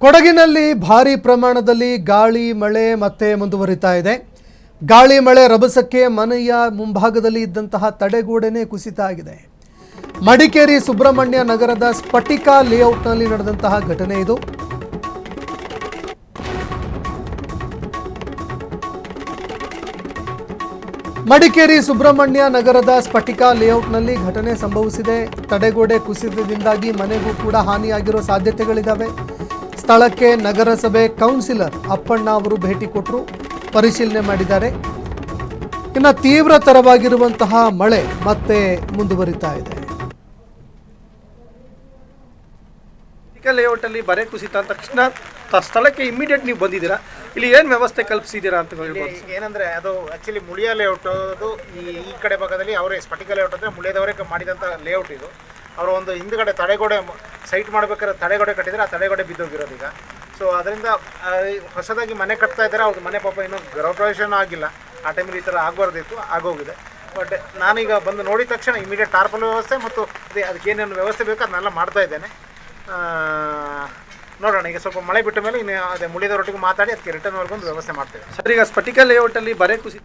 ಕೊಡಗಿನಲ್ಲಿ ಭಾರೀ ಪ್ರಮಾಣದಲ್ಲಿ ಗಾಳಿ ಮಳೆ ಮತ್ತೆ ಮುಂದುವರಿತಾ ಇದೆ. ಗಾಳಿ ಮಳೆ ರಭಸಕ್ಕೆ ಮನೆಯ ಮುಂಭಾಗದಲ್ಲಿ ಇದ್ದಂತಹ ತಡೆಗೋಡೆನೇ ಕುಸಿತ ಆಗಿದೆ. ಮಡಿಕೇರಿ ಸುಬ್ರಹ್ಮಣ್ಯ ನಗರದ ಸ್ಫಟಿಕ ಲೇಔಟ್ನಲ್ಲಿ ನಡೆದಂತಹ ಘಟನೆ ಇದು. ಮಡಿಕೇರಿ ಸುಬ್ರಹ್ಮಣ್ಯ ನಗರದ ಸ್ಫಟಿಕ ಲೇಔಟ್ನಲ್ಲಿ ಘಟನೆ ಸಂಭವಿಸಿದೆ. ತಡೆಗೋಡೆ ಕುಸಿತದಿಂದಾಗಿ ಮನೆಗೂ ಕೂಡ ಹಾನಿಯಾಗಿರೋ ಸಾಧ್ಯತೆಗಳಿದ್ದಾವೆ. ಸ್ಥಳಕ್ಕೆ ನಗರಸಭೆ ಕೌನ್ಸಿಲರ್ ಅಪ್ಪಣ್ಣ ಅವರು ಭೇಟಿ ಕೊಟ್ಟರು, ಪರಿಶೀಲನೆ ಮಾಡಿದ್ದಾರೆ. ಇನ್ನು ತೀವ್ರತರವಾಗಿರುವಂತಹ ಮಳೆ ಮತ್ತೆ ಮುಂದುವರಿತಾ ಇದೆ. ಲೇಔಟ್ ಅಲ್ಲಿ ಬರೆ ಕುಸಿತ ಅಂತ ತಕ್ಷಣ ಸ್ಥಳಕ್ಕೆ ಇಮಿಡಿಯೇಟ್ ನೀವು ಬಂದಿದ್ದೀರಾ, ಇಲ್ಲಿ ಏನು ವ್ಯವಸ್ಥೆ ಕಲ್ಪಿಸಿದ್ದೀರಾ ಅಂತ ಹೇಳ್ಬೋದು? ಏನಂದ್ರೆ ಅದು ಆಕ್ಚುಲಿ ಮುಳಿಯ ಲೇಔಟ್ ಅದು ಈ ಕಡೆ ಭಾಗದಲ್ಲಿ ಅವರೇ ಸ್ಫಟಿಕ ಲೇಔಟ್ ಅಂದರೆ ಮುಳಿಯದವರೇ ಮಾಡಿದಂಥ ಲೇಔಟ್ ಇದು. ಅವರು ಒಂದು ಹಿಂದ್ಗಡೆ ತಡೆಗೋಡೆ ಸೈಟ್ ಮಾಡ್ಬೇಕಾದ್ರೆ ತಡೆಗೋಡೆ ಕಟ್ಟಿದ್ರೆ ಆ ತಡೆಗೋಡೆ ಬಿದ್ದೋಗಿರೋದು ಈಗ. ಸೊ ಅದರಿಂದ ಹೊಸದಾಗಿ ಮನೆ ಕಟ್ತಾ ಇದ್ದಾರೆ. ಅವ್ರ ಮನೆ ಪಾಪ ಇನ್ನೂ ಗೃಹಪ್ರವೇಶನೂ ಆಗಿಲ್ಲ. ಆ ಟೈಮಲ್ಲಿ ಈ ಥರ ಆಗಬಾರ್ದಿತ್ತು, ಆಗೋಗಿದೆ. ಬಟ್ ನಾನೀಗ ಬಂದು ನೋಡಿದ ತಕ್ಷಣ ಇಮಿಡಿಯೇಟ್ ಟಾರ್ಪಲ್ ವ್ಯವಸ್ಥೆ ಮತ್ತು ಅದಕ್ಕೆ ಏನೇನು ವ್ಯವಸ್ಥೆ ಬೇಕೋ ಅದನ್ನೆಲ್ಲ ಮಾಡ್ತಾ ಇದ್ದೇನೆ. ನೋಡೋಣ, ಈಗ ಸ್ವಲ್ಪ ಮಳೆ ಬಿಟ್ಟ ಮೇಲೆ ಇನ್ನು ಅದೇ ಮುಳಿದವರೊಟ್ಟಿಗೆ ಮಾತಾಡಿ ಅದಕ್ಕೆ ರಿಟರ್ನ್ ವರ್ಗೊಂದು ವ್ಯವಸ್ಥೆ ಮಾಡ್ತೇವೆ. ಸರ್, ಈಗ ಸ್ಫಟಿಕ ಲೇಔಟಲ್ಲಿ ಬರೆ ಕುಸಿತ